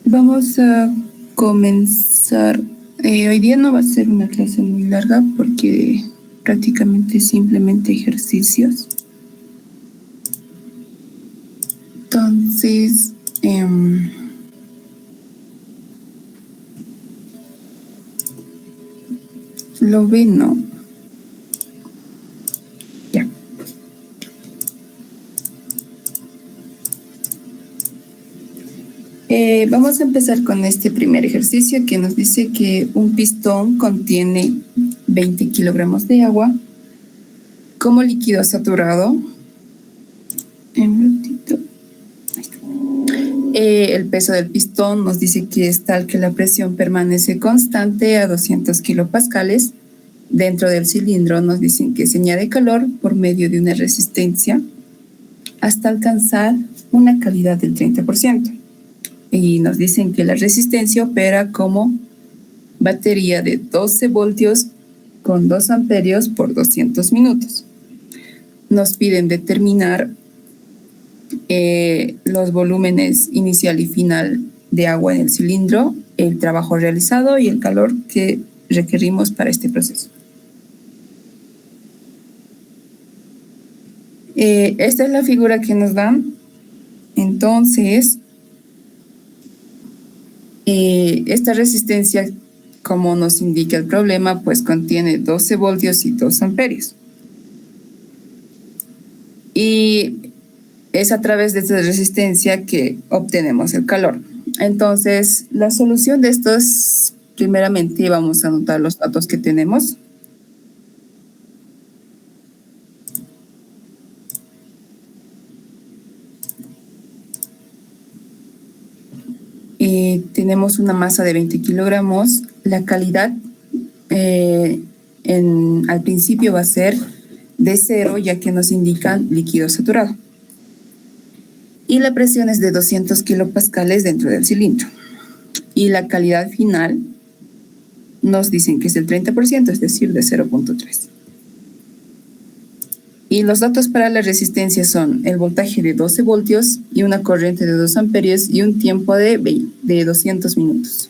Vamos a comenzar. Hoy día no va a ser una clase muy larga porque prácticamente simplemente ejercicios. Entonces, lo ven, ¿no? Ya. Vamos a empezar con este primer ejercicio que nos dice que un pistón contiene 20 kilogramos de agua como líquido saturado. El peso del pistón nos dice que es tal que la presión permanece constante a 200 kilopascales. Dentro del cilindro nos dicen que se añade calor por medio de una resistencia hasta alcanzar una calidad del 30%. Y nos dicen que la resistencia opera como batería de 12 voltios con 2 amperios por 200 minutos. Nos piden determinar los volúmenes inicial y final de agua en el cilindro, el trabajo realizado y el calor que requerimos para este proceso. Esta es la figura que nos dan. Entonces, esta resistencia, como nos indica el problema, pues contiene 12 voltios y 2 amperios. Y es a través de esta resistencia que obtenemos el calor. Entonces, la solución de esto es, primeramente, vamos a anotar los datos que tenemos. Tenemos una masa de 20 kilogramos. La calidad al principio va a ser de 0, ya que nos indican líquido saturado. Y la presión es de 200 kilopascales dentro del cilindro. Y la calidad final nos dicen que es el 30%, es decir, de 0.3. Y los datos para la resistencia son el voltaje de 12 voltios y una corriente de 2 amperios y un tiempo de 200 minutos.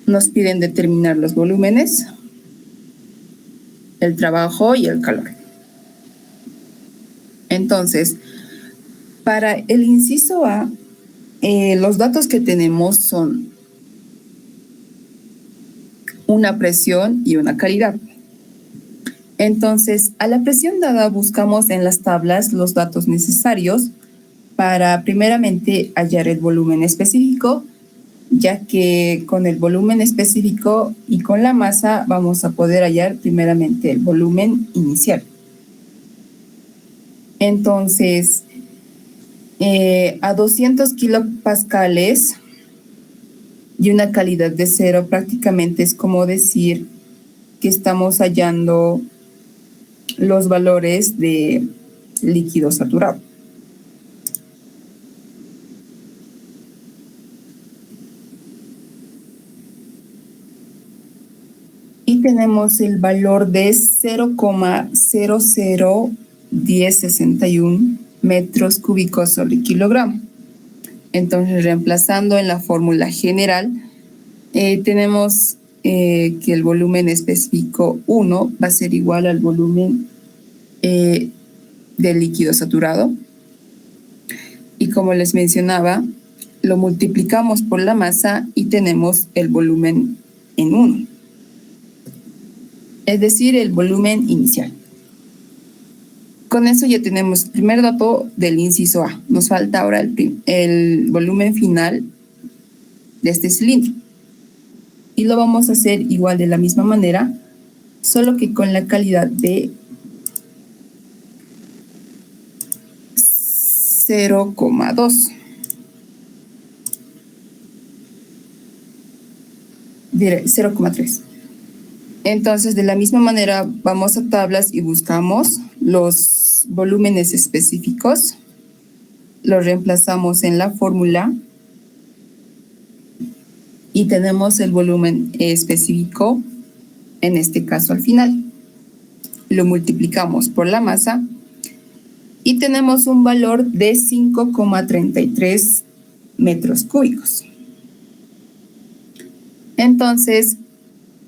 Nos piden determinar los volúmenes, el trabajo y el calor. Entonces, para el inciso A, los datos que tenemos son una presión y una calidad. Entonces, a la presión dada buscamos en las tablas los datos necesarios para primeramente hallar el volumen específico, ya que con el volumen específico y con la masa vamos a poder hallar primeramente el volumen inicial. Entonces, a 200 kilopascales y una calidad de 0 prácticamente es como decir que estamos hallando los valores de líquido saturado. Y tenemos el valor de 0,001061 metros cúbicos sobre kilogramo. Entonces, reemplazando en la fórmula general, tenemos que el volumen específico 1 va a ser igual al volumen del líquido saturado. Y como les mencionaba, lo multiplicamos por la masa y tenemos el volumen en 1. Es decir, el volumen inicial. Con eso ya tenemos el primer dato del inciso A. Nos falta ahora el volumen final de este cilindro. Y lo vamos a hacer igual de la misma manera, solo que con la calidad de 0,2. Diré 0,3. Entonces, de la misma manera, vamos a tablas y buscamos los volúmenes específicos. Los reemplazamos en la fórmula y tenemos el volumen específico, en este caso al final. Lo multiplicamos por la masa y tenemos un valor de 5,33 metros cúbicos. Entonces,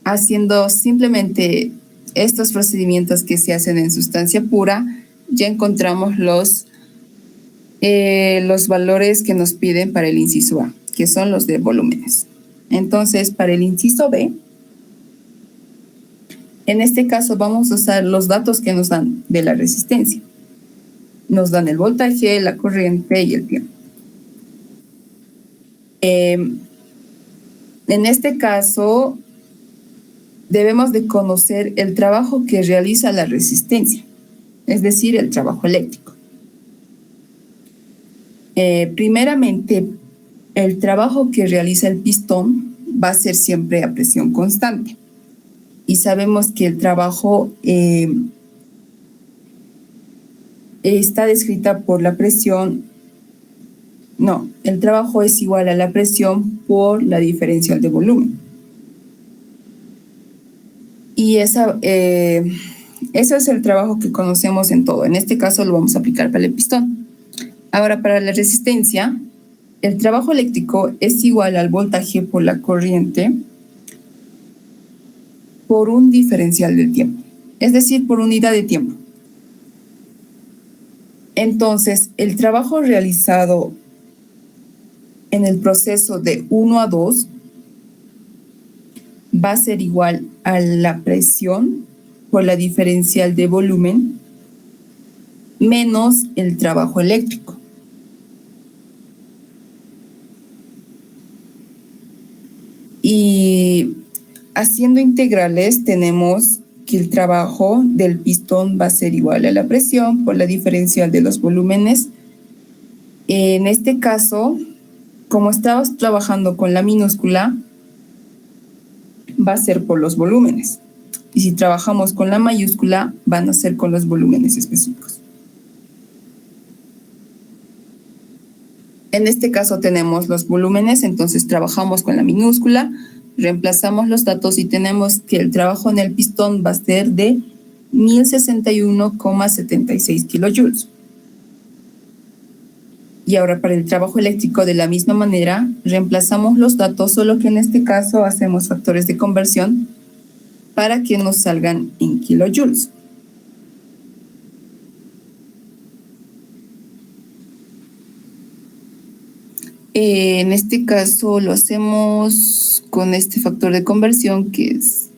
haciendo simplemente estos procedimientos que se hacen en sustancia pura, ya encontramos los valores que nos piden para el inciso A, que son los de volúmenes. Entonces, para el inciso B, en este caso vamos a usar los datos que nos dan de la resistencia. Nos dan el voltaje, la corriente y el tiempo. En este caso, debemos de conocer el trabajo que realiza la resistencia, es decir, el trabajo eléctrico. Primeramente, el trabajo que realiza el pistón va a ser siempre a presión constante. Y sabemos que el trabajo está descrita por la presión. No, el trabajo es igual a la presión por la diferencial de volumen. Y eso es el trabajo que conocemos en todo. En este caso lo vamos a aplicar para el pistón. Ahora, para la resistencia, el trabajo eléctrico es igual al voltaje por la corriente por un diferencial del tiempo, es decir, por unidad de tiempo. Entonces, el trabajo realizado en el proceso de 1 a 2 va a ser igual a la presión por la diferencial de volumen menos el trabajo eléctrico. Y haciendo integrales tenemos que el trabajo del pistón va a ser igual a la presión por la diferencial de los volúmenes. En este caso, como estamos trabajando con la minúscula, va a ser por los volúmenes. Y si trabajamos con la mayúscula, van a ser con los volúmenes específicos. En este caso tenemos los volúmenes, entonces trabajamos con la minúscula, reemplazamos los datos y tenemos que el trabajo en el pistón va a ser de 1061,76 kilojoules. Y ahora para el trabajo eléctrico de la misma manera, reemplazamos los datos, solo que en este caso hacemos factores de conversión para que nos salgan en kilojoules. En este caso lo hacemos con este factor de conversión que es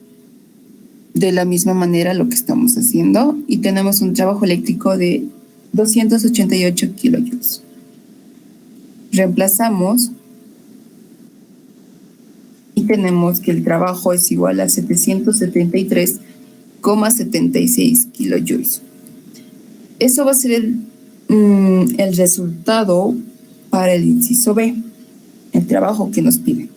de la misma manera lo que estamos haciendo y tenemos un trabajo eléctrico de 288 kilojoules. Reemplazamos y tenemos que el trabajo es igual a 773,76 kilojoules. Eso va a ser el resultado para el inciso B, el trabajo que nos piden.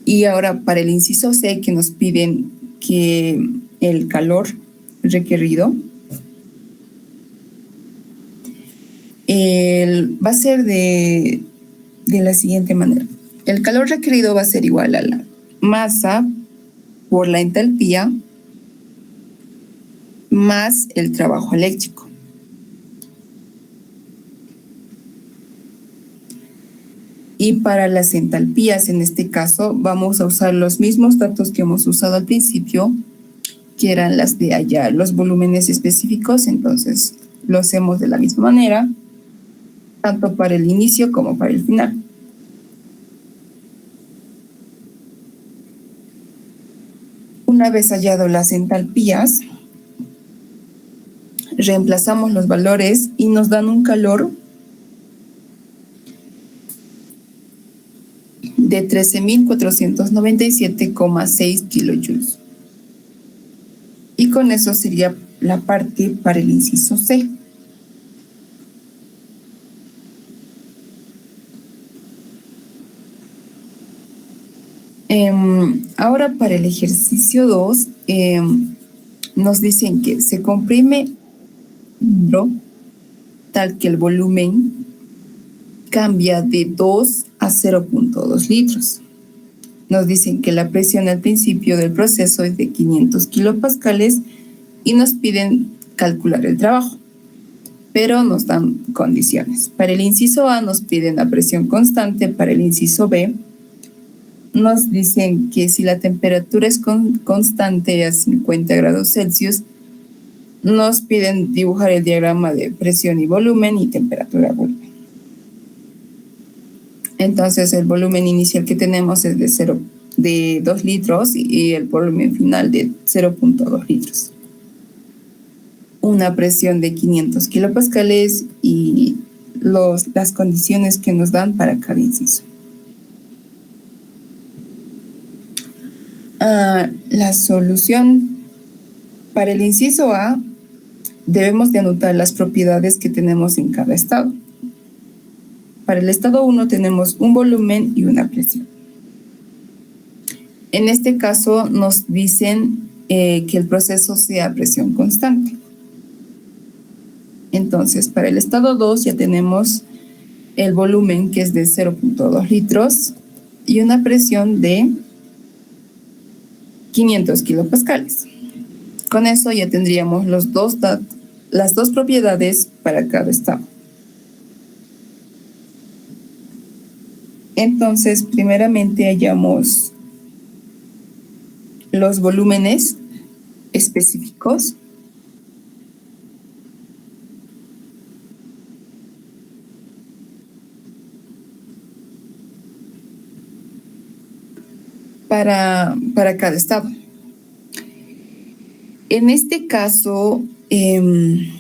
Y ahora para el inciso C, que nos piden que el calor requerido va a ser de la siguiente manera. El calor requerido va a ser igual a la masa por la entalpía más el trabajo eléctrico. Y para las entalpías, en este caso, vamos a usar los mismos datos que hemos usado al principio, que eran las de hallar los volúmenes específicos. Entonces, lo hacemos de la misma manera, tanto para el inicio como para el final. Una vez hallado las entalpías, reemplazamos los valores y nos dan un calor de 13.497,6 kilojoules. Y con eso sería la parte para el inciso C. Ahora para el ejercicio 2, nos dicen que se comprime tal que el volumen cambia de 2 a 0.2 litros. Nos dicen que la presión al principio del proceso es de 500 kilopascales y nos piden calcular el trabajo. pero nos dan condiciones. Para el inciso A nos piden la presión constante, para el inciso B nos dicen que si la temperatura es constante a 50 grados Celsius, nos piden dibujar el diagrama de presión y volumen y temperatura-volumen. Entonces el volumen inicial que tenemos es de 2 litros y el volumen final de 0.2 litros. Una presión de 500 kilopascales y las condiciones que nos dan para cada inciso. La solución para el inciso A debemos de anotar las propiedades que tenemos en cada estado. Para el estado 1 tenemos un volumen y una presión. En este caso nos dicen que el proceso sea a presión constante. Entonces, para el estado 2 ya tenemos el volumen que es de 0.2 litros y una presión de 500 kilopascales. Con eso ya tendríamos las dos propiedades para cada estado. Entonces, primeramente hallamos los volúmenes específicos. Para cada estado. En este caso, el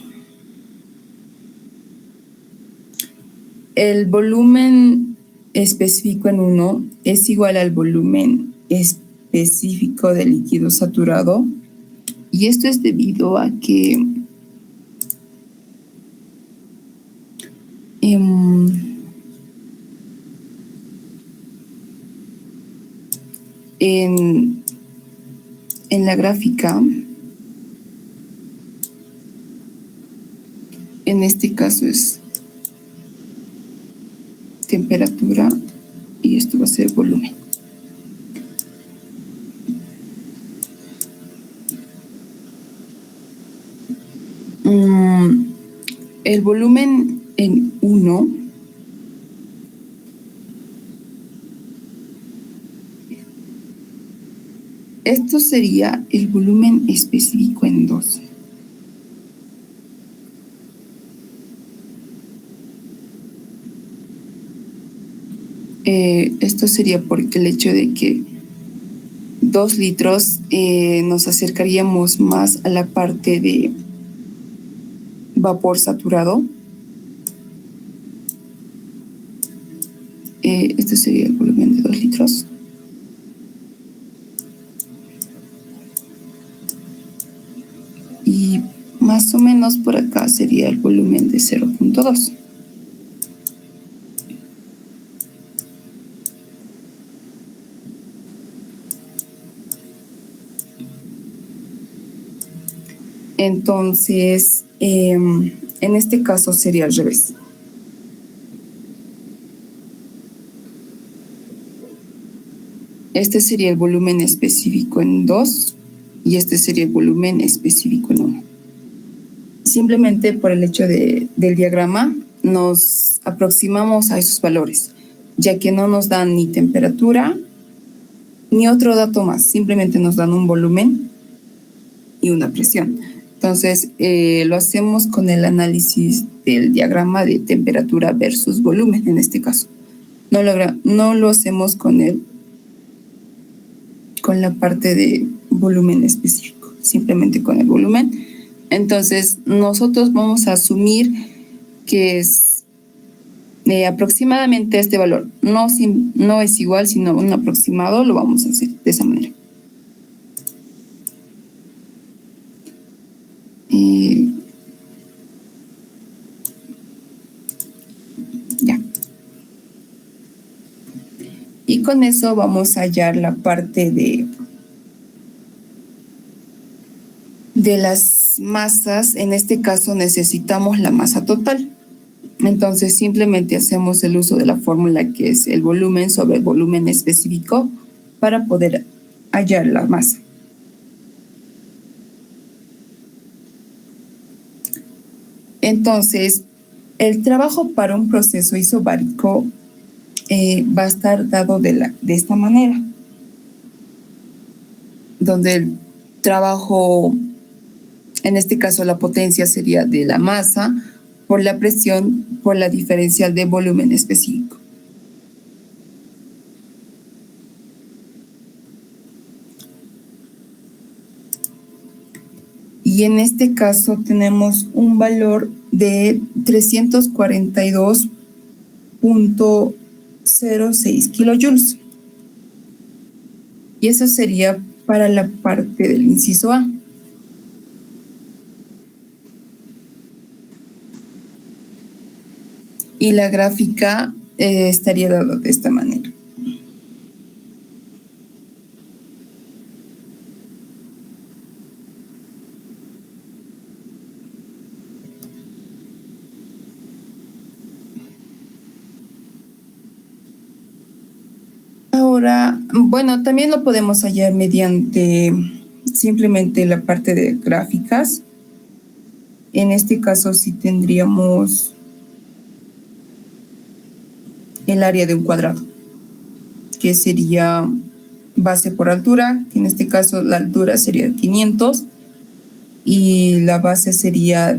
volumen específico en 1 es igual al volumen específico del líquido saturado, y esto es debido a que en la gráfica, en este caso es temperatura y esto va a ser volumen. El volumen en 1 esto sería el volumen específico en 2. Esto sería porque el hecho de que 2 litros nos acercaríamos más a la parte de vapor saturado. Este sería el volumen de 2 litros. Y más o menos por acá sería el volumen de 0.2. Entonces, en este caso sería al revés. Este sería el volumen específico en 2 y este sería el volumen específico en 1. Simplemente por el hecho del diagrama nos aproximamos a esos valores, ya que no nos dan ni temperatura ni otro dato más, simplemente nos dan un volumen y una presión. Entonces, lo hacemos con el análisis del diagrama de temperatura versus volumen en este caso. No lo hacemos con la parte de volumen específico, simplemente con el volumen. Entonces, nosotros vamos a asumir que es aproximadamente este valor. No es igual, sino un aproximado, lo vamos a hacer de esa manera. Ya. Y con eso vamos a hallar la parte de las masas. En este caso necesitamos la masa total. Entonces simplemente hacemos el uso de la fórmula que es el volumen sobre el volumen específico para poder hallar la masa. Entonces, el trabajo para un proceso isobárico va a estar dado de esta manera, donde el trabajo, en este caso la potencia sería de la masa por la presión por la diferencial de volumen específico. Y en este caso tenemos un valor de 342.06 kilojoules. Y eso sería para la parte del inciso A. Y la gráfica estaría dada de esta manera. Ahora, bueno, también lo podemos hallar mediante simplemente la parte de gráficas. En este caso sí tendríamos el área de un cuadrado, que sería base por altura, que en este caso la altura sería 500 y la base sería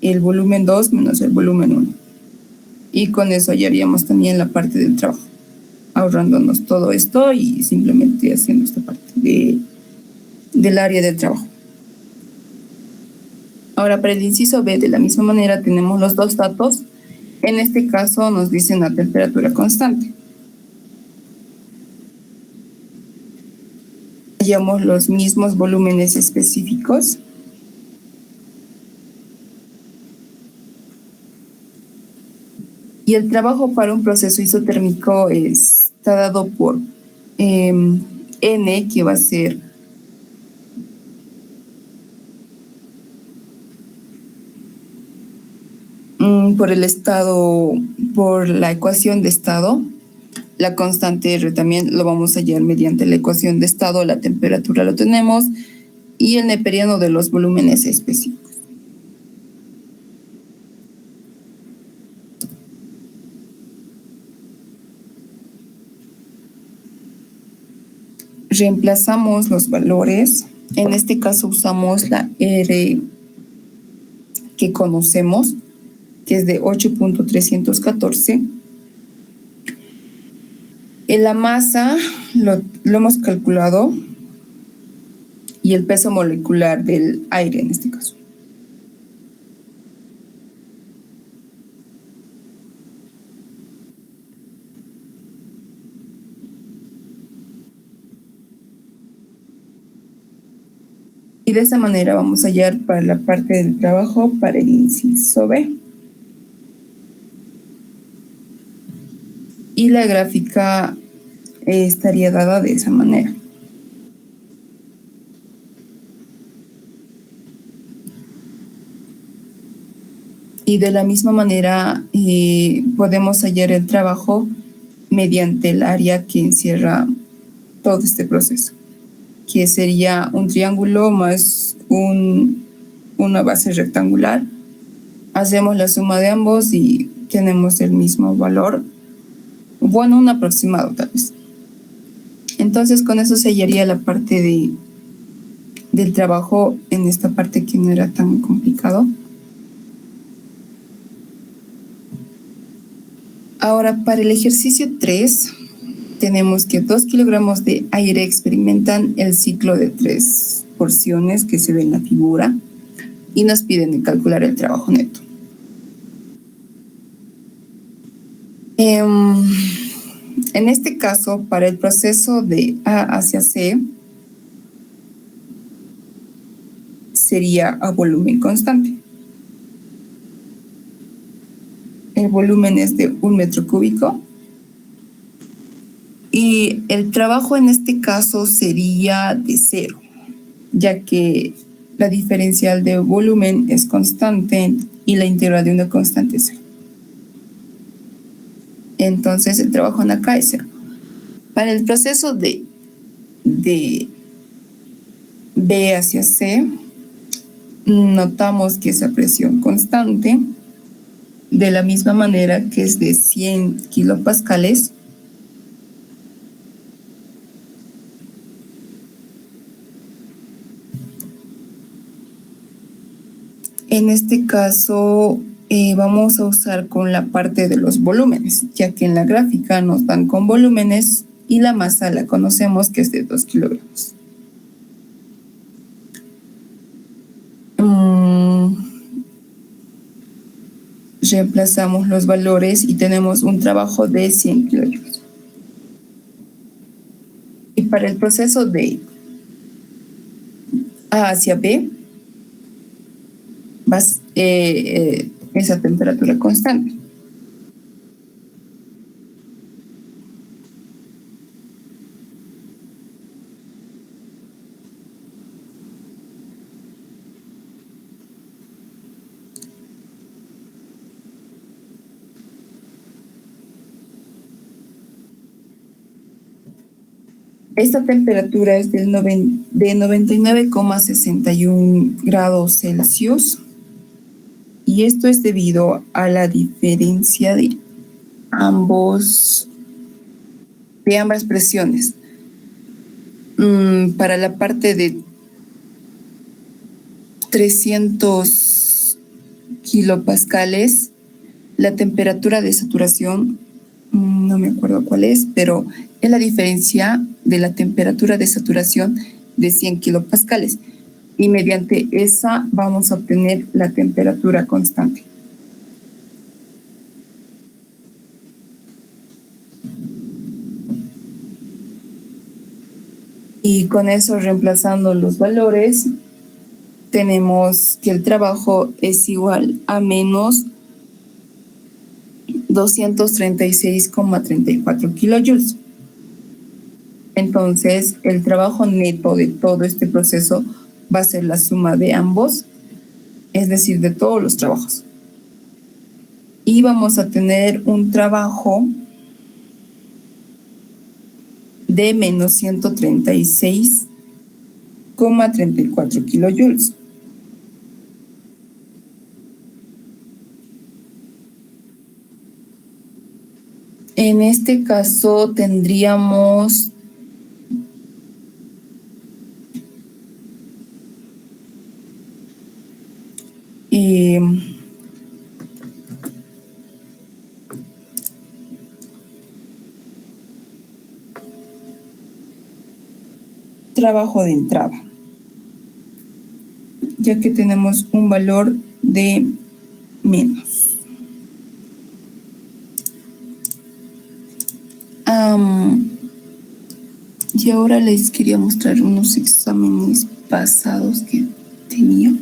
el volumen 2 menos el volumen 1. Y con eso hallaríamos también la parte del trabajo, ahorrándonos todo esto y simplemente haciendo esta parte del área del trabajo. Ahora, para el inciso B, de la misma manera, tenemos los dos datos. En este caso nos dicen la temperatura constante. Hallamos los mismos volúmenes específicos. Y el trabajo para un proceso isotérmico está dado por N, que va a ser por el estado, por la ecuación de estado. La constante R también lo vamos a hallar mediante la ecuación de estado, la temperatura lo tenemos, y el neperiano de los volúmenes específicos. Reemplazamos los valores. En este caso usamos la R que conocemos, que es de 8.314. En la masa lo hemos calculado y el peso molecular del aire en este caso. Y de esa manera vamos a hallar para la parte del trabajo para el inciso B. Y la gráfica estaría dada de esa manera. Y de la misma manera podemos hallar el trabajo mediante el área que encierra todo este proceso, que sería un triángulo más una base rectangular. Hacemos la suma de ambos y tenemos el mismo valor. Bueno, un aproximado tal vez. Entonces con eso se hallaría la parte del trabajo en esta parte que no era tan complicado. Ahora, para el ejercicio 3, tenemos que 2 kilogramos de aire experimentan el ciclo de 3 porciones que se ve en la figura y nos piden calcular el trabajo neto. En este caso, para el proceso de A hacia C, sería a volumen constante. El volumen es de 1 metro cúbico. Y el trabajo en este caso sería de 0, ya que la diferencial de volumen es constante y la integral de una constante es 0. Entonces el trabajo en acá es 0. Para el proceso de B hacia C, Notamos que esa presión constante, de la misma manera que es de 100 kilopascales, en este caso vamos a usar con la parte de los volúmenes, ya que en la gráfica nos dan con volúmenes y la masa la conocemos que es de 2 kilogramos. Reemplazamos los valores y tenemos un trabajo de 100 kilojoules. Y para el proceso de A hacia B, esa temperatura constante. Esta temperatura es de 99,61 grados Celsius y esto es debido a la diferencia de ambas presiones. Para la parte de 300 kilopascales, la temperatura de saturación, no me acuerdo cuál es, pero es la diferencia de la temperatura de saturación de 100 kilopascales. Y mediante esa vamos a obtener la temperatura constante. Y con eso, reemplazando los valores, tenemos que el trabajo es igual a menos 236,34 kilojoules. Entonces, el trabajo neto de todo este proceso va a ser la suma de ambos, es decir, de todos los trabajos. Y vamos a tener un trabajo de menos 136,34 kilojoules. En este caso tendríamos trabajo de entrada, ya que tenemos un valor de menos. Y ahora les quería mostrar unos exámenes pasados que tenía.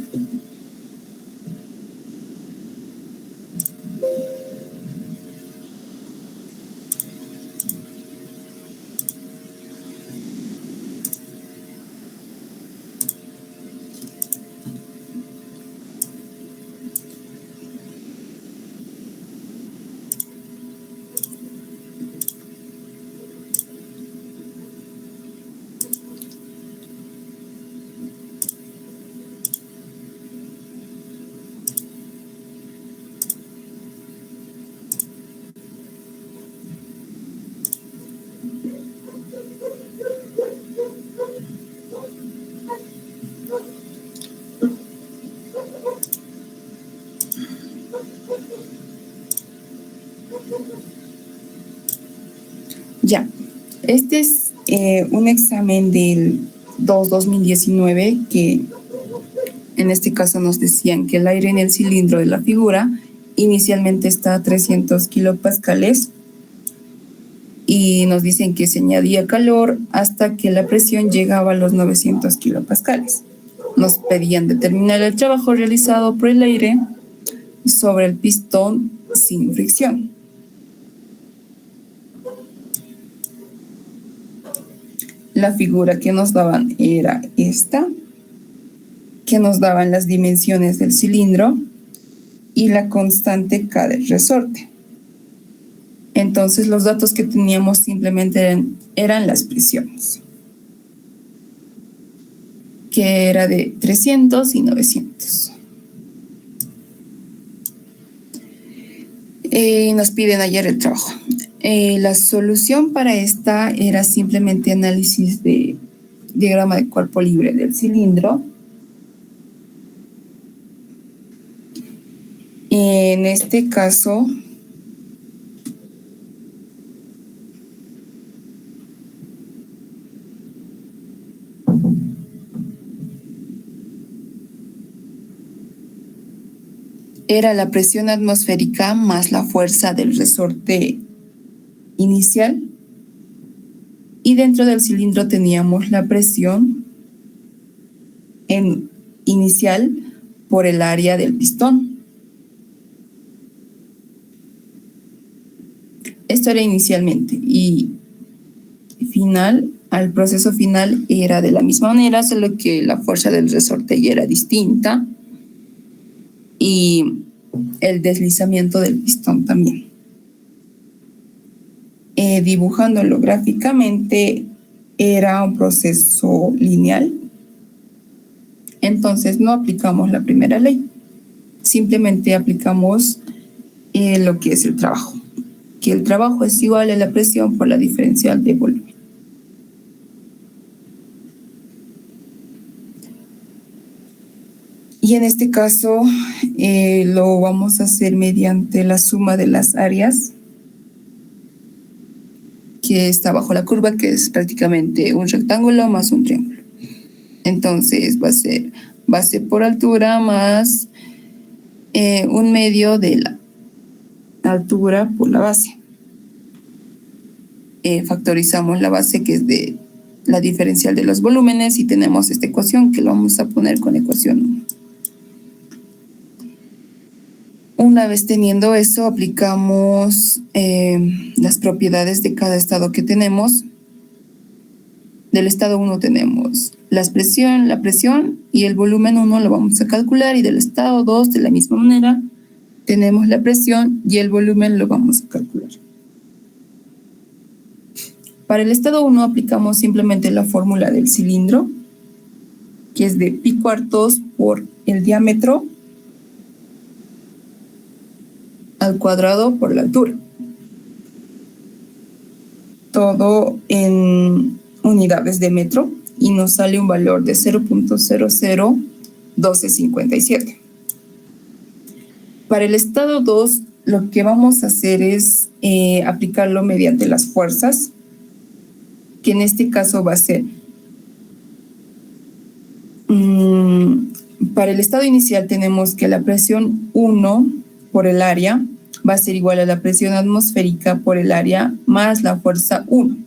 Ya, este es un examen del 2019 que en este caso nos decían que el aire en el cilindro de la figura inicialmente está a 300 kilopascales y nos dicen que se añadía calor hasta que la presión llegaba a los 900 kilopascales. Nos pedían determinar el trabajo realizado por el aire sobre el pistón sin fricción. La figura que nos daban era esta, que nos daban las dimensiones del cilindro y la constante K del resorte. Entonces los datos que teníamos simplemente eran las presiones. que era de 300 y 900. Nos piden ayer el trabajo. La solución para esta era simplemente análisis de diagrama de cuerpo libre del cilindro. En este caso, era la presión atmosférica más la fuerza del resorte inicial, y dentro del cilindro teníamos la presión inicial por el área del pistón. Esto era inicialmente, y al proceso final era de la misma manera, solo que la fuerza del resorte ya era distinta y el deslizamiento del pistón también. Dibujándolo gráficamente, era un proceso lineal. Entonces no aplicamos la primera ley, simplemente aplicamos lo que es el trabajo, que el trabajo es igual a la presión por la diferencial de volumen. Y en este caso lo vamos a hacer mediante la suma de las áreas que está bajo la curva, que es prácticamente un rectángulo más un triángulo. Entonces va a ser base por altura más un medio de la altura por la base. Factorizamos la base, que es de la diferencial de los volúmenes, y tenemos esta ecuación que lo vamos a poner con ecuación 1. Una vez teniendo eso, aplicamos las propiedades de cada estado que tenemos. Del estado 1 tenemos la presión y el volumen 1 lo vamos a calcular, y del estado 2 de la misma manera tenemos la presión y el volumen lo vamos a calcular. Para el estado 1 aplicamos simplemente la fórmula del cilindro, que es de pi cuartos por el diámetro al cuadrado por la altura. Todo en unidades de metro, y nos sale un valor de 0.001257. Para el estado 2, lo que vamos a hacer es aplicarlo mediante las fuerzas, que en este caso va a ser para el estado inicial tenemos que la presión 1 por el área va a ser igual a la presión atmosférica por el área más la fuerza 1.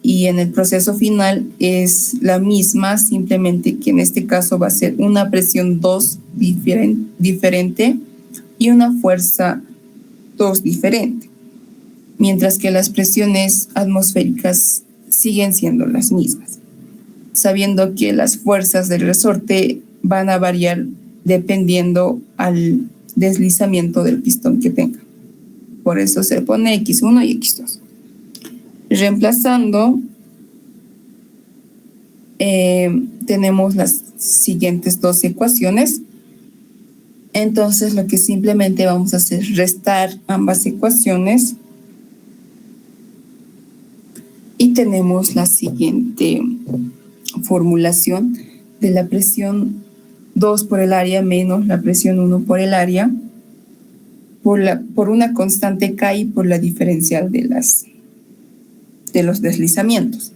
Y en el proceso final es la misma, simplemente que en este caso va a ser una presión 2 diferente y una fuerza 2 diferente, mientras que las presiones atmosféricas siguen siendo las mismas, sabiendo que las fuerzas del resorte van a variar dependiendo al deslizamiento del pistón que tenga. Por eso se pone X1 y X2. Reemplazando, tenemos las siguientes dos ecuaciones. Entonces lo que simplemente vamos a hacer es restar ambas ecuaciones, y tenemos la siguiente formulación de la presión 2 por el área menos la presión 1 por el área por una constante K y por la diferencial de los deslizamientos.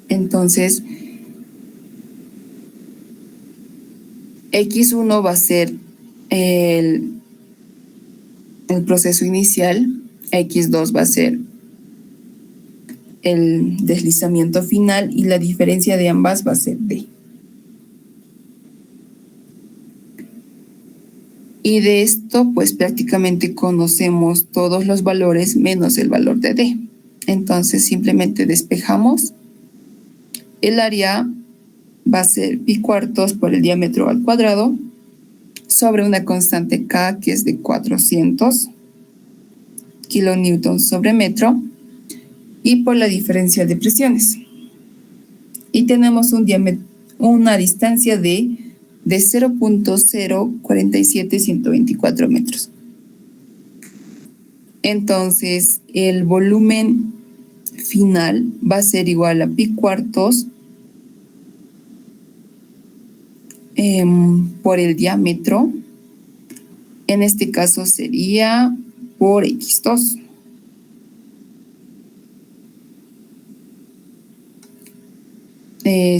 Entonces, X1 va a ser el proceso inicial, X2 va a ser el deslizamiento final, y la diferencia de ambas va a ser D. Y de esto, pues prácticamente conocemos todos los valores menos el valor de D. Entonces simplemente despejamos. El área va a ser pi cuartos por el diámetro al cuadrado sobre una constante K, que es de 400 kilonewtons sobre metro, y por la diferencial de presiones. Y tenemos una distancia de 0.047124 metros. Entonces, el volumen final va a ser igual a pi cuartos por el diámetro. En este caso sería por x2.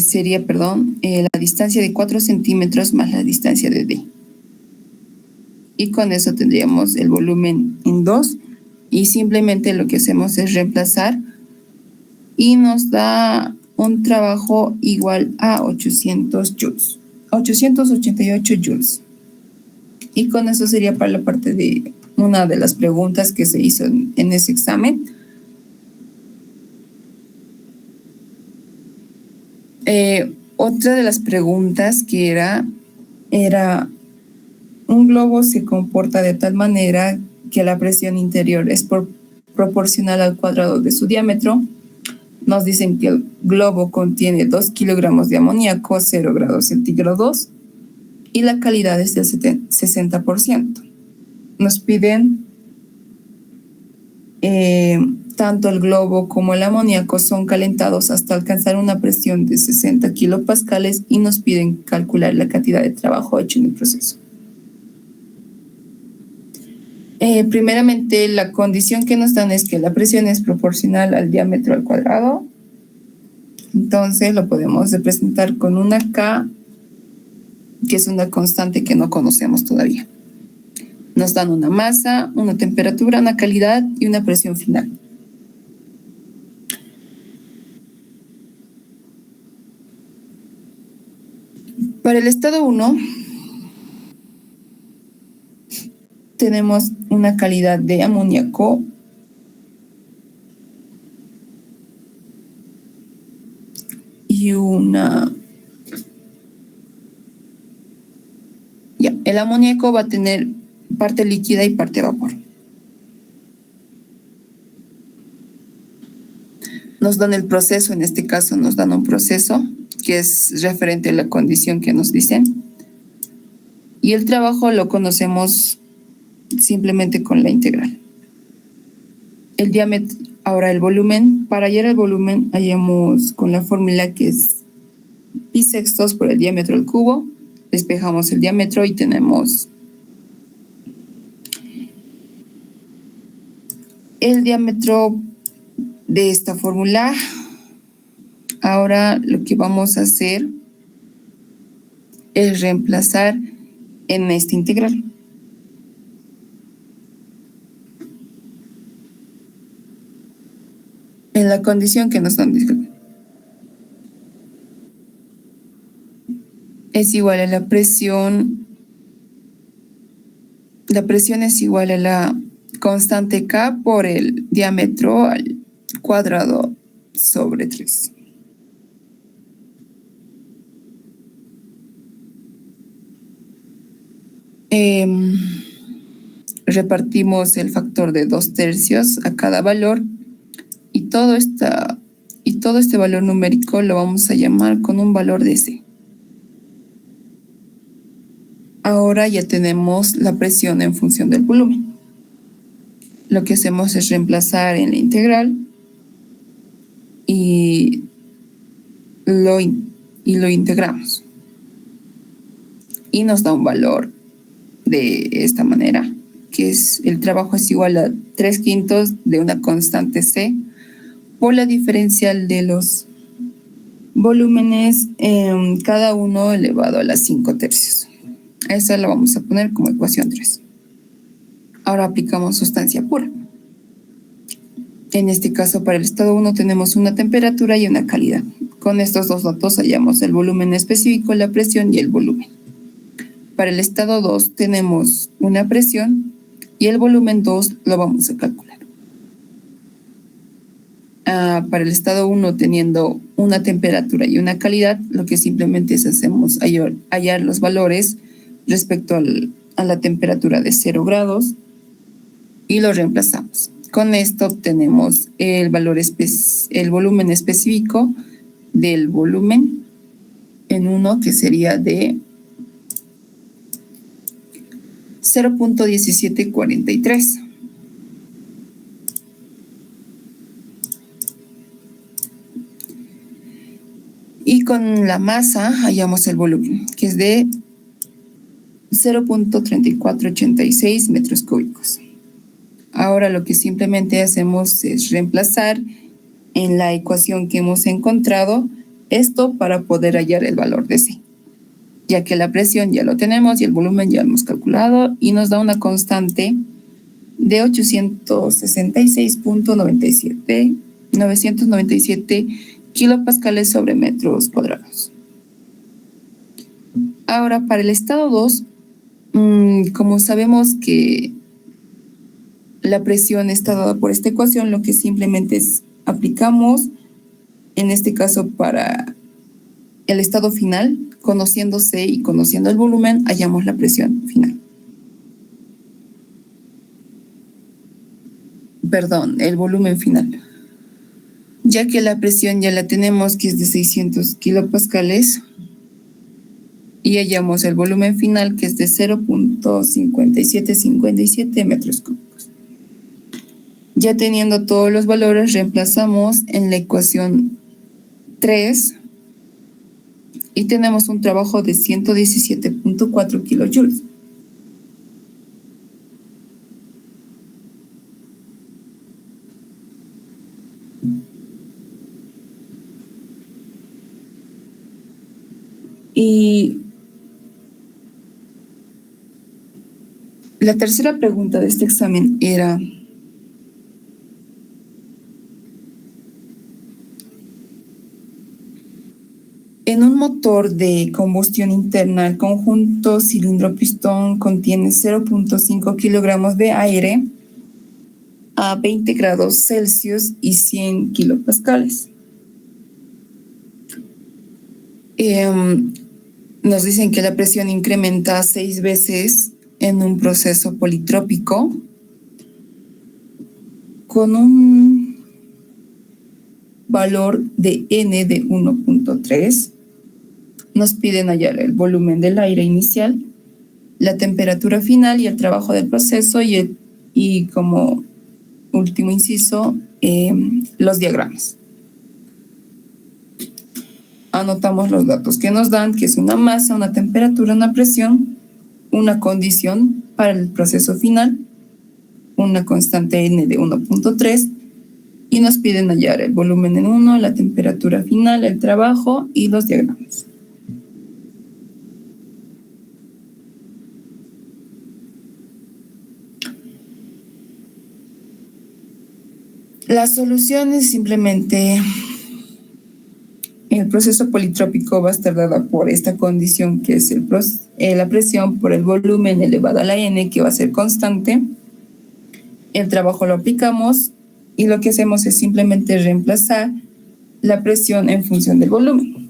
Sería, la distancia de 4 centímetros más la distancia de D. Y con eso tendríamos el volumen en 2. Y simplemente lo que hacemos es reemplazar y nos da un trabajo igual a 800 joules, 888 joules. Y con eso sería para la parte de una de las preguntas que se hizo en ese examen. Otra de las preguntas que era un globo se comporta de tal manera que la presión interior es proporcional al cuadrado de su diámetro. Nos dicen que el globo contiene 2 kilogramos de amoníaco a 0 grados centígrados y la calidad es del 60%. Nos piden tanto el globo como el amoníaco son calentados hasta alcanzar una presión de 60 kilopascales y nos piden calcular la cantidad de trabajo hecho en el proceso. Primeramente, la condición que nos dan es que la presión es proporcional al diámetro al cuadrado. Entonces lo podemos representar con una K, que es una constante que no conocemos todavía. Nos dan una masa, una temperatura, una calidad y una presión final. Para el estado 1, tenemos una calidad de amoníaco y el amoníaco va a tener parte líquida y parte vapor. Nos dan el proceso, en este caso nos dan un proceso que es referente a la condición que nos dicen. Y el trabajo lo conocemos simplemente con la integral. El diámetro, ahora el volumen. Para hallar el volumen, hallamos con la fórmula que es pi sextos por el diámetro al cubo. Despejamos el diámetro y tenemos el diámetro de esta fórmula. Ahora lo que vamos a hacer es reemplazar en esta integral. En la condición que nos dan, es igual a la presión. La presión es igual a la constante K por el diámetro al cuadrado sobre 3. Repartimos el factor de 2/3 a cada valor y todo este valor numérico lo vamos a llamar con un valor de C. Ahora ya tenemos la presión en función del volumen. Lo que hacemos es reemplazar en la integral y lo integramos. Y nos da un valor de esta manera, que es el trabajo es igual a 3/5 de una constante C por la diferencial de los volúmenes, cada uno elevado a las 5/3. Esa la vamos a poner como ecuación 3. Ahora aplicamos sustancia pura. En este caso, para el estado 1 tenemos una temperatura y una calidad. Con estos dos datos hallamos el volumen específico, la presión y el volumen. Para el estado 2 tenemos una presión y el volumen 2 lo vamos a calcular. Para el estado 1, teniendo una temperatura y una calidad, lo que simplemente es hacemos hallar los valores respecto a la temperatura de 0 grados y lo reemplazamos. Con esto obtenemos el volumen específico del volumen en 1, que sería de 0.1743. Y con la masa hallamos el volumen, que es de 0.3486 metros cúbicos. Ahora lo que simplemente hacemos es reemplazar en la ecuación que hemos encontrado esto para poder hallar el valor de C, ya que la presión ya lo tenemos y el volumen ya lo hemos calculado y nos da una constante de 997 kilopascales sobre metros cuadrados. Ahora, para el estado 2, como sabemos que la presión está dada por esta ecuación, lo que simplemente es aplicamos, en este caso para el estado final, conociendo C y conociendo el volumen, hallamos la presión final. Perdón, el volumen final. Ya que la presión ya la tenemos, que es de 600 kilopascales, y hallamos el volumen final, que es de 0.5757 metros cúbicos. Ya teniendo todos los valores, reemplazamos en la ecuación 3 y tenemos un trabajo de 117.4 kilojoules. Y la tercera pregunta de este examen era: en un motor de combustión interna, el conjunto cilindro-pistón contiene 0.5 kilogramos de aire a 20 grados Celsius y 100 kilopascales. Nos dicen que la presión incrementa 6 veces en un proceso politrópico con un valor de N de 1.3. Nos piden hallar el volumen del aire inicial, la temperatura final y el trabajo del proceso y como último inciso, los diagramas. Anotamos los datos que nos dan, que es una masa, una temperatura, una presión, una condición para el proceso final, una constante N de 1.3, y nos piden hallar el volumen en 1, la temperatura final, el trabajo y los diagramas. La solución es simplemente el proceso politrópico va a estar dada por esta condición, que es la presión por el volumen elevado a la N, que va a ser constante. El trabajo lo aplicamos y lo que hacemos es simplemente reemplazar la presión en función del volumen.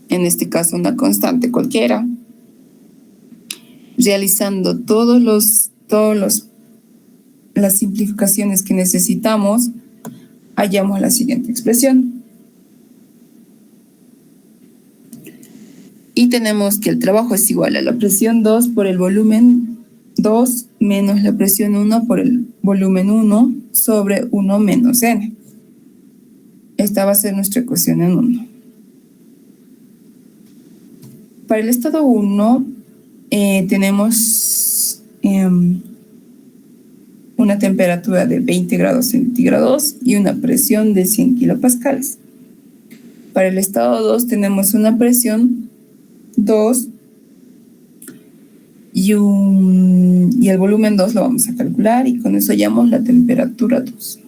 En este caso, una constante cualquiera. Realizando todas las simplificaciones que necesitamos, hallamos la siguiente expresión. Y tenemos que el trabajo es igual a la presión 2 por el volumen 2 menos la presión 1 por el volumen 1 sobre 1 menos N. Esta va a ser nuestra ecuación en 1. Para el estado 1 tenemos una temperatura de 20 grados centígrados y una presión de 100 kilopascales. Para el estado 2 tenemos una presión 2 y el volumen 2 lo vamos a calcular y con eso hallamos la temperatura 2.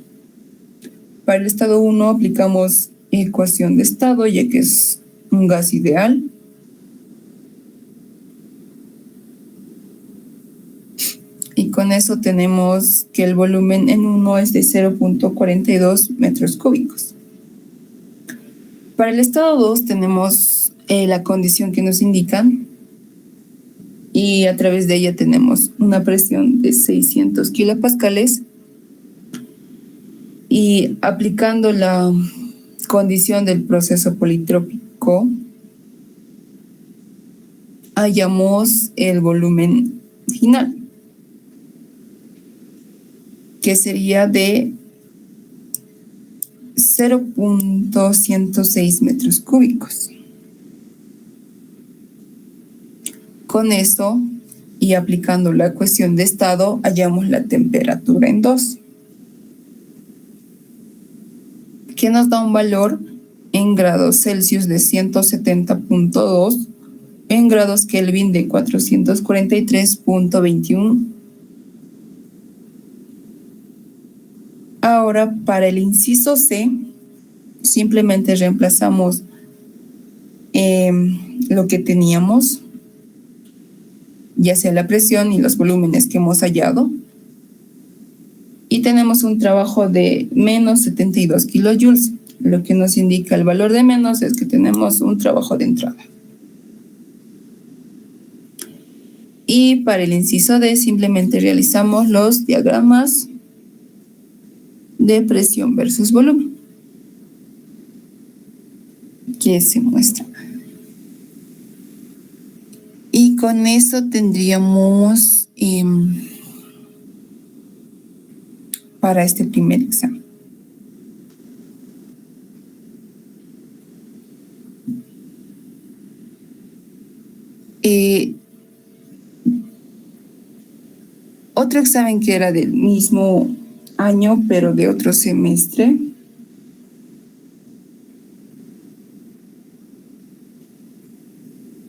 Para el estado 1 aplicamos ecuación de estado, ya que es un gas ideal. Y con eso tenemos que el volumen en 1 es de 0.42 metros cúbicos. Para el estado 2 tenemos la condición que nos indican y a través de ella tenemos una presión de 600 kilopascales Y aplicando la condición del proceso politrópico, hallamos el volumen final, que sería de 0.106 metros cúbicos. Con eso, y aplicando la ecuación de estado, hallamos la temperatura en 2, que nos da un valor en grados Celsius de 170.2, en grados Kelvin de 443.21. Ahora, para el inciso C, simplemente reemplazamos lo que teníamos, ya sea la presión y los volúmenes que hemos hallado, y tenemos un trabajo de menos 72 kilojoules. Lo que nos indica el valor de menos es que tenemos un trabajo de entrada. Y para el inciso D simplemente realizamos los diagramas de presión versus volumen que se muestra. Y con eso tendríamos para este primer examen. Otro examen que era del mismo año, pero de otro semestre.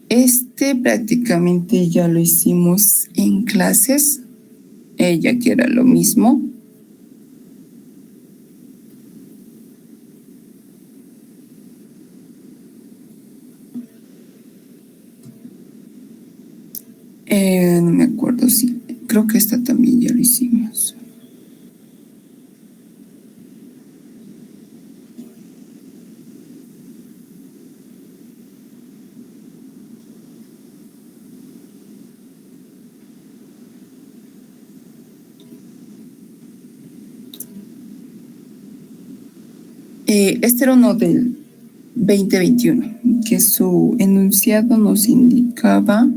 Este prácticamente ya lo hicimos en clases, ya que era lo mismo. No me acuerdo si, creo que esta también ya lo hicimos. Este era uno del 2021, que su enunciado nos indicaba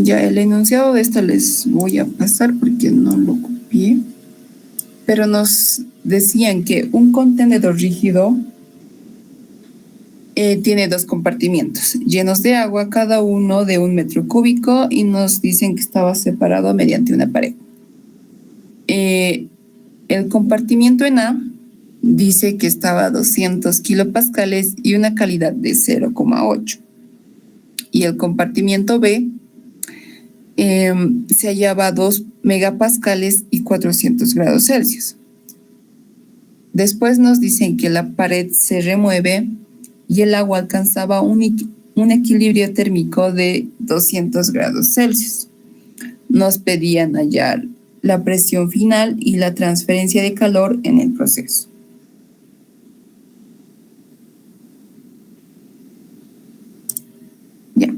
ya el enunciado de esta les voy a pasar porque no lo copié, pero nos decían que un contenedor rígido tiene dos compartimientos llenos de agua, cada uno de 1 metro cúbico, y nos dicen que estaba separado mediante una pared. El compartimiento en A dice que estaba a 200 kilopascales y una calidad de 0,8. Y el compartimiento B se hallaba a 2 megapascales y 400 grados Celsius. Después nos dicen que la pared se remueve y el agua alcanzaba un equilibrio térmico de 200 grados Celsius. Nos pedían hallar la presión final y la transferencia de calor en el proceso. Ya.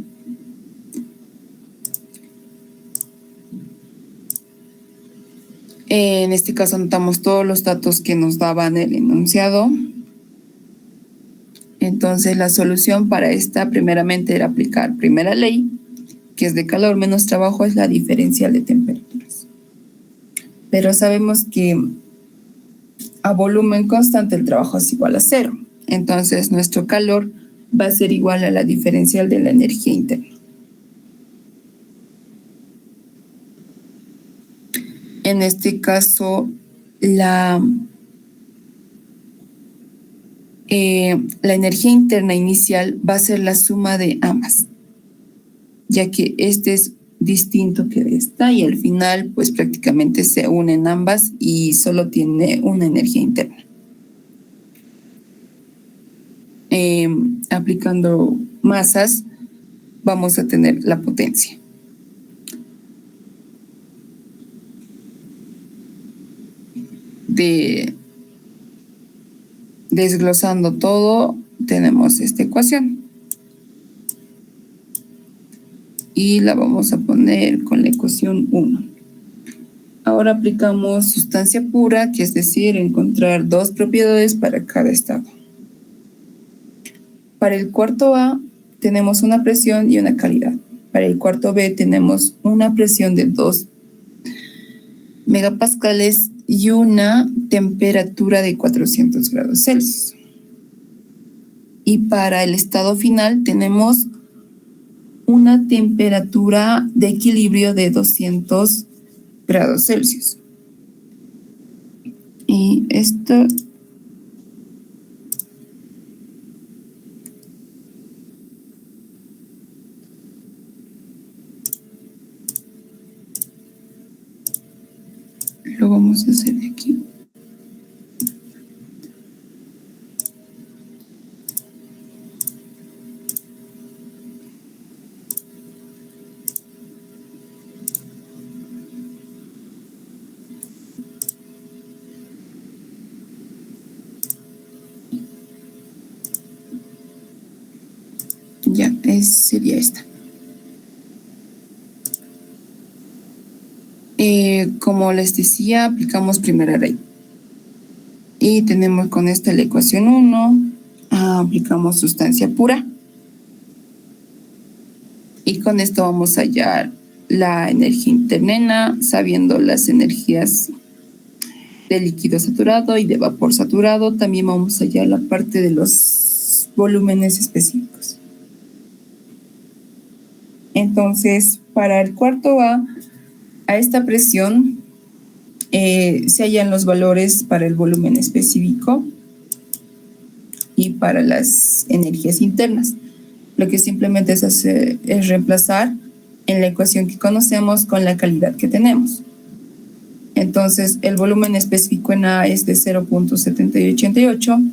En este caso anotamos todos los datos que nos daban el enunciado. Entonces la solución para esta primeramente era aplicar primera ley, que es de calor menos trabajo, es la diferencial de temperaturas. Pero sabemos que a volumen constante el trabajo es igual a 0. Entonces nuestro calor va a ser igual a la diferencial de la energía interna. En este caso la, la energía interna inicial va a ser la suma de ambas, ya que este es distinto que esta y al final pues prácticamente se unen ambas y solo tiene una energía interna. Aplicando masas vamos a tener la potencia. Desglosando todo, tenemos esta ecuación. Y la vamos a poner con la ecuación 1. Ahora aplicamos sustancia pura, que es decir, encontrar dos propiedades para cada estado. Para el cuarto A tenemos una presión y una calidad. Para el cuarto B tenemos una presión de 2 megapascales y una temperatura de 400 grados Celsius. Y para el estado final tenemos una temperatura de equilibrio de 200 grados Celsius. Y esto lo vamos a hacer aquí. Ya, sería esta. Como les decía, aplicamos primera ley. Y tenemos con esta la ecuación 1, aplicamos sustancia pura. Y con esto vamos a hallar la energía interna, sabiendo las energías de líquido saturado y de vapor saturado. También vamos a hallar la parte de los volúmenes específicos. Entonces, para el cuarto A esta presión se hallan los valores para el volumen específico y para las energías internas. Lo que simplemente es reemplazar en la ecuación que conocemos con la calidad que tenemos. Entonces, el volumen específico en A es de 0.7088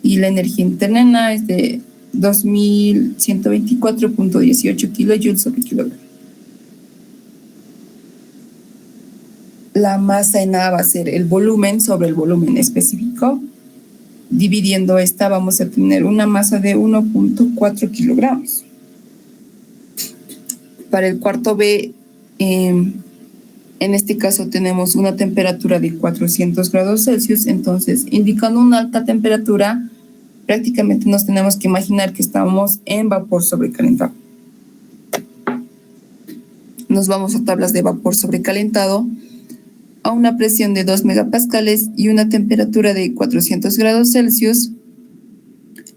y la energía interna en A es de 2124.18 kilojoules sobre kilogramo. La masa en A va a ser el volumen sobre el volumen específico. Dividiendo esta vamos a tener una masa de 1.4 kilogramos. Para el cuarto B, en este caso tenemos una temperatura de 400 grados Celsius, entonces indicando una alta temperatura, prácticamente nos tenemos que imaginar que estamos en vapor sobrecalentado. Nos vamos a tablas de vapor sobrecalentado a una presión de 2 megapascales y una temperatura de 400 grados Celsius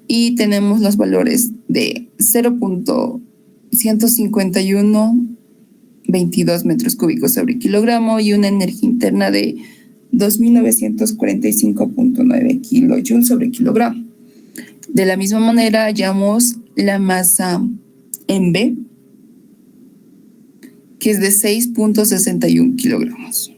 y tenemos los valores de 0.15122 metros cúbicos sobre kilogramo y una energía interna de 2945.9 kilojoules sobre kilogramo. De la misma manera hallamos la masa en B, que es de 6.61 kilogramos.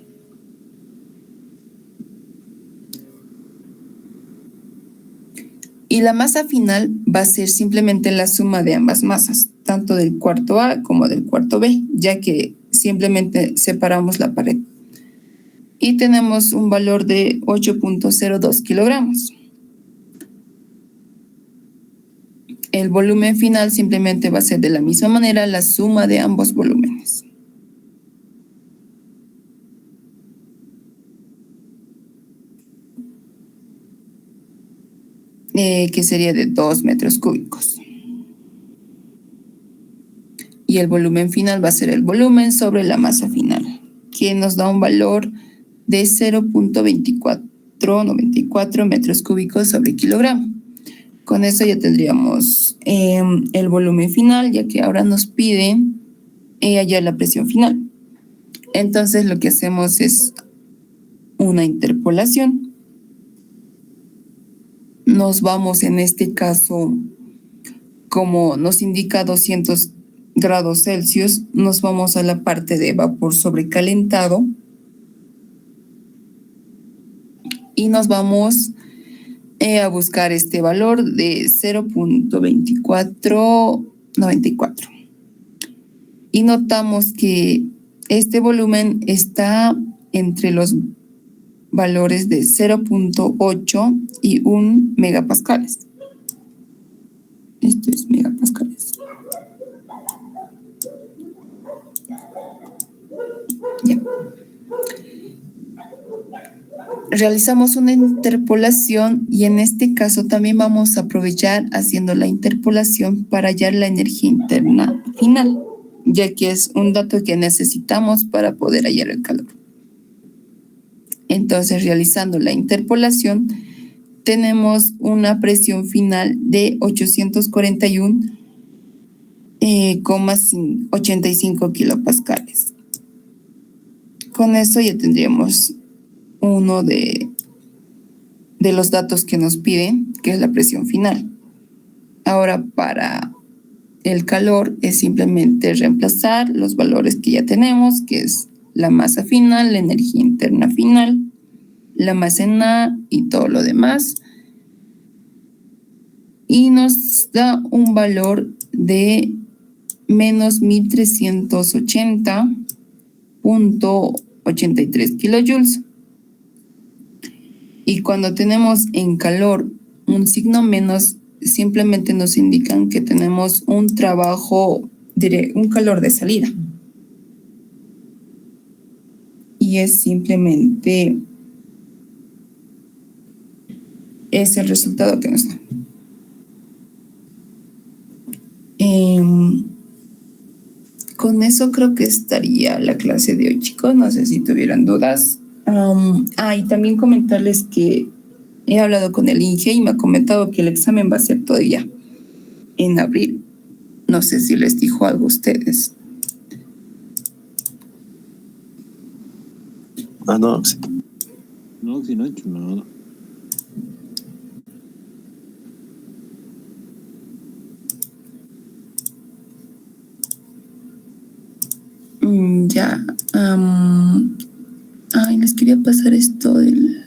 Y la masa final va a ser simplemente la suma de ambas masas, tanto del cuarto A como del cuarto B, ya que simplemente separamos la pared. Y tenemos un valor de 8.02 kilogramos. El volumen final simplemente va a ser de la misma manera la suma de ambos volúmenes. Que sería de 2 metros cúbicos. Y el volumen final va a ser el volumen sobre la masa final, que nos da un valor de 0.2494 metros cúbicos sobre kilogramo. Con eso ya tendríamos el volumen final, ya que ahora nos piden hallar la presión final. Entonces lo que hacemos es una interpolación. Nos vamos en este caso, como nos indica 200 grados Celsius, nos vamos a la parte de vapor sobrecalentado y nos vamos a buscar este valor de 0.2494. Y notamos que este volumen está entre los valores de 0.8 y 1 megapascales. Esto es megapascales. Ya. Realizamos una interpolación y en este caso también vamos a aprovechar haciendo la interpolación para hallar la energía interna final, ya que es un dato que necesitamos para poder hallar el calor. Entonces, realizando la interpolación, tenemos una presión final de 841,85 kilopascales. Con eso ya tendríamos uno de los datos que nos piden, que es la presión final. Ahora, para el calor es simplemente reemplazar los valores que ya tenemos, que es la masa final, la energía interna final, la masa en A y todo lo demás. Y nos da un valor de menos 1380.83 kilojoules. Y cuando tenemos en calor un signo menos, simplemente nos indican que tenemos un calor de salida. Y es simplemente es el resultado que nos da. Con eso creo que estaría la clase de hoy, chicos. No sé si tuvieran dudas. Y también comentarles que he hablado con el INGE y me ha comentado que el examen va a ser todavía en abril. No sé si les dijo algo a ustedes. No, sí. No, si no he hecho nada. Ya. Les quería pasar esto del